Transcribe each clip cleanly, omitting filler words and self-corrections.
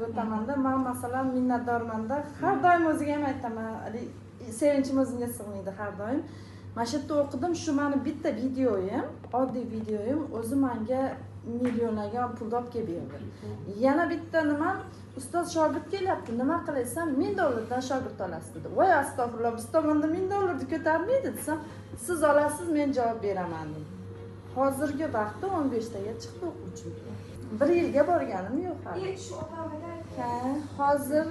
aytib o'tamanda, men masalan minnatdormanda, har doim o'ziga ham aytaman, sevinchim o'zimga sig'maydi har doim. Mana shu yerda o'qidim, shu meni bitta videoyim, oddiy videoyim o'zi menga millionlarga pul olib kelib berdi. Yana bitta nima, ustoz shogird kelyapti, nima qilaysan? $1000 dan shogird olasiz dedi. Voy astag'firullah, biz tomonda $1000 ko'tarmaydi desam, siz olasiz, men javob beraman dedim. Hozirgi vaqtda 15 taga chiqdi o'quvchim. 1 yilga borganim yo'q hali. Shu otamada hozir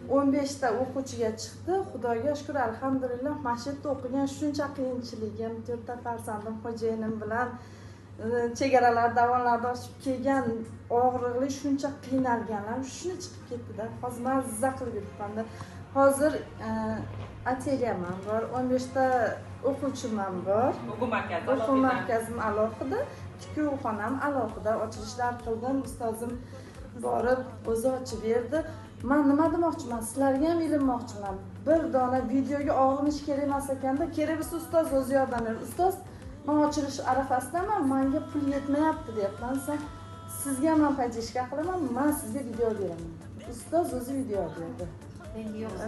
15 ta o'quvchiga chiqdi. Xudoga shukr, alhamdulillah. Mana shu yerda o'qigan shuncha qiyinchiligim, 4 ta farzandim, xo'jayinim bilan chegaralar, davonlarda oshib kelgan, og'riqli shuncha qiynalganlar shuni chiqib ketdi-da. Hozir men zizza qilib yuribman-da. Hozir atelyem ham bor, 15 ta o'quvchim ham bor. O'quv markazim alohida, tikuv-xonam alohida, ochilishlar qildim, ustozim borib o'zi ochib berdi. Men nima demoqchiman, sizlarga ham ilinmoqchiman. Bir dona videoga og'inish kerak emas ekanda, kerak bo'lsa ustoz o'zi yordam beradi. Ustoz, men ochilish arafasidaman, menga pul yetmayapti deyapman. Sizga men pajishga qilaman, men sizga video beraman. Ustoz o'zi video berdi.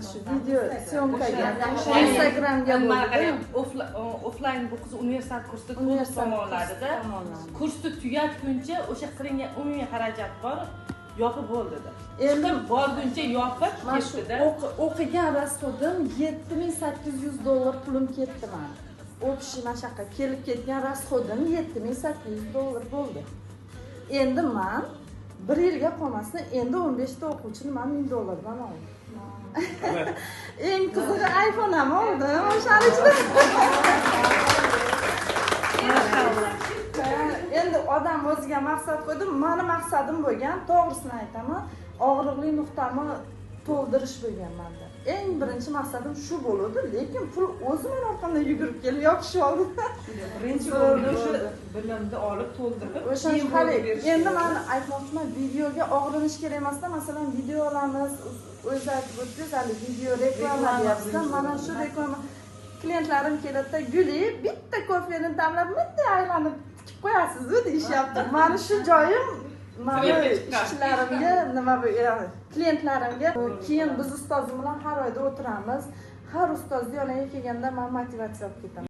Shu video syomkaga, Instagramga bo'ldi. Offline bu qiz universitet kursida kurs tomonlarida. Kursni tugatguncha o'sha qilingan umumiy xarajat bor, yopib bo'ldi-da. Endi borguncha yopib ketdi-da. O'qigan rasxodim $7800 pulim ketdi men. Общий mashaqqa kelib ketgan rasxodim $7800 bo'ldi. Endi men 1 yilga qolmasdan endi 15 ta o'quvchini men $1000 dan oldim. Eng qizig'i iPhone ham oldim. O'shaning ichida. Endi odam o'ziga maqsad qo'ydi. Meni maqsadim bo'lgan, to'g'risini aytaman, og'riqli nuqtamni to'ldirish bo'lgan menda. Eng birinchi maqsadim shu bo'ldi, lekin pul o'zi men orqamdan yugurib kelib yopishib oldi. Birinchi bo'ldi shu bilimni olib to'ldirib. O'shaning hali endi men aytmoqchiman, videoga og'rinish kerak emasda, masalan, video olamiz, o'zi aytib o'tdingiz, hali video reklama deyapsiz. Mana shu reklama klientlarim keladi-da, Guli, bitta kofeni tanlab, bunday aylanib tikib qo'yasiz-ku deyishyapti. Meni shu joyim meni ishchilarimga nima bo'ladi, klientlarimga keyin biz ustozim bilan har oyda o'tiramiz. Har ustozning yoniga kelganda men motivatsiya olib ketaman.